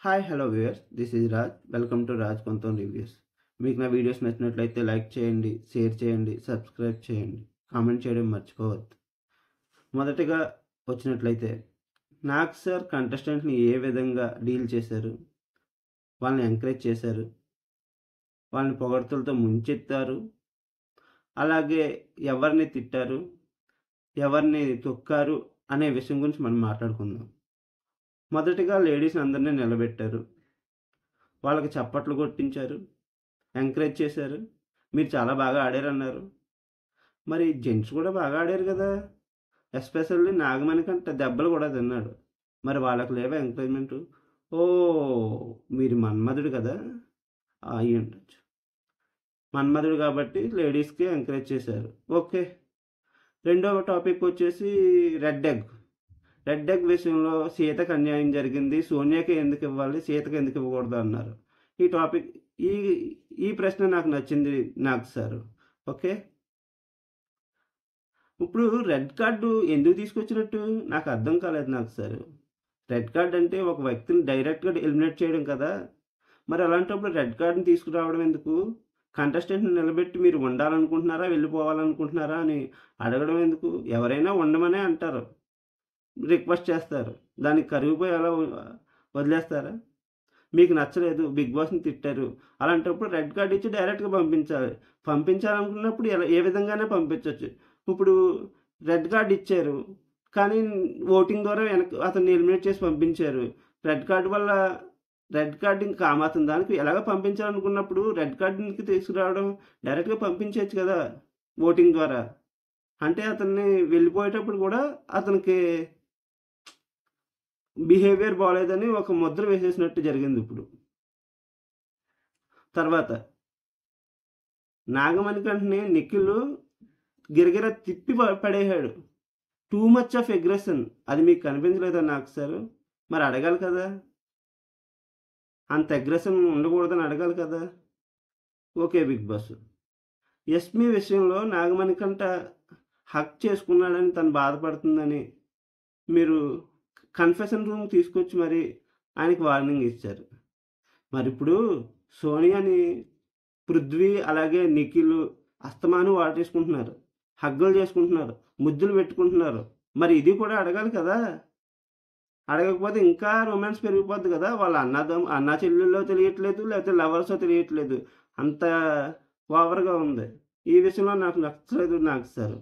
Hi hello viewers, this is Raj. Welcome to Raj పంతోన్ reviews. మీకు నా వీడియోస్ నచ్చినట్లయితే లైక్ చేయండి, షేర్ చేయండి, సబ్స్క్రైబ్ చేయండి, కామెంట్ చేయడం మర్చిపోవద్దు. మొదటిగా వచ్చినట్లయితే నాగ్ సార్ కంటెస్టెంట్ని ఏ విధంగా డీల్ చేశారు, వాళ్ళని ఎంకరేజ్ చేశారు, వాళ్ళని పొగడ్తలతో ముంచెత్తారు, అలాగే ఎవరిని తిట్టారు, ఎవరిని తొక్కారు అనే విషయం గురించి మనం మాట్లాడుకుందాం. మొదటిగా లేడీస్ అందరినీ నిలబెట్టారు, వాళ్ళకి చప్పట్లు కొట్టించారు, ఎంకరేజ్ చేశారు. మీరు చాలా బాగా ఆడారన్నారు. మరి జెంట్స్ కూడా బాగా ఆడారు కదా, ఎస్పెషల్లీ నాగమణికంట దెబ్బలు కూడా తిన్నాడు. మరి వాళ్ళకి లేవా ఎంకరేజ్మెంటు? ఓ, మీరు మన్మధుడు కదా, అయ్యి ఉండొచ్చు. మన్మధుడు కాబట్టి లేడీస్కి ఎంకరేజ్ చేశారు. ఓకే. రెండవ టాపిక్ వచ్చేసి రెడ్ ఎగ్. రెడ్ ఎగ్ విషయంలో సీతకు అన్యాయం జరిగింది, సోనియాకి ఎందుకు ఇవ్వాలి, సీతకు ఎందుకు ఇవ్వకూడదు అన్నారు. ఈ టాపిక్ ఈ ఈ ప్రశ్న నాకు నచ్చింది నాకు సార్. ఓకే. ఇప్పుడు రెడ్ కార్డు ఎందుకు తీసుకొచ్చినట్టు నాకు అర్థం కాలేదు నాకు సార్. రెడ్ కార్డ్ అంటే ఒక వ్యక్తిని డైరెక్ట్గా ఎలిమినేట్ చేయడం కదా. మరి అలాంటప్పుడు రెడ్ కార్డుని తీసుకురావడం ఎందుకు? కంటెస్టెంట్ని నిలబెట్టి మీరు ఉండాలనుకుంటున్నారా, వెళ్ళిపోవాలనుకుంటున్నారా అని అడగడం ఎందుకు? ఎవరైనా ఉండమనే అంటారు, రిక్వెస్ట్ చేస్తారు. దానికి కరిగిపోయి అలా వదిలేస్తారా? మీకు నచ్చలేదు, బిగ్ బాస్ని తిట్టారు, అలాంటప్పుడు రెడ్ కార్డ్ ఇచ్చి డైరెక్ట్గా పంపించాలనుకున్నప్పుడు ఏ విధంగానే పంపించవచ్చు. ఇప్పుడు రెడ్ కార్డ్ ఇచ్చారు, కానీ ఓటింగ్ ద్వారా అతన్ని ఎలిమినేట్ చేసి పంపించారు. రెడ్ కార్డు వల్ల రెడ్ కార్డు ఇంకా కామాతుంది. దానికి ఎలాగ పంపించాలనుకున్నప్పుడు రెడ్ కార్డుకి తీసుకురావడం, డైరెక్ట్గా పంపించవచ్చు కదా ఓటింగ్ ద్వారా. అంటే అతన్ని వెళ్ళిపోయేటప్పుడు కూడా అతనికి బిహేవియర్ బాగాలేదని ఒక ముద్ర వేసేసినట్టు జరిగింది. ఇప్పుడు తర్వాత నాగమణికంటని నిఖిల్ గిరగిర తిప్పి పడేశాడు. Too much of aggression. అది మీకు కనిపించలేదా నాకు సార్? మరి అడగాలి కదా, అంత అగ్రెషన్ ఉండకూడదని అడగాలి కదా. Okay big boss. యస్మి విషయంలో నాగమణికంట హక్ చేసుకున్నాడని తను బాధపడుతుందని మీరు కన్ఫెషన్ రూమ్ తీసుకొచ్చి మరి ఆయనకి వార్నింగ్ ఇచ్చారు. మరి ఇప్పుడు సోనియాని పృథ్వీ అలాగే నిఖిల్ అస్తమాను వాటేసుకుంటున్నారు, హగ్గులు చేసుకుంటున్నారు, ముద్దులు పెట్టుకుంటున్నారు. మరి ఇది కూడా అడగాలి కదా. అడగకపోతే ఇంకా రొమాన్స్ పెరిగిపోద్ది కదా. వాళ్ళ అన్నా చెల్లెల్లో తెలియట్లేదు, లేకపోతే లవర్సో తెలియట్లేదు, అంత ఓవర్గా ఉంది. ఈ విషయంలో నాకు నచ్చలేదు నాకు సార్.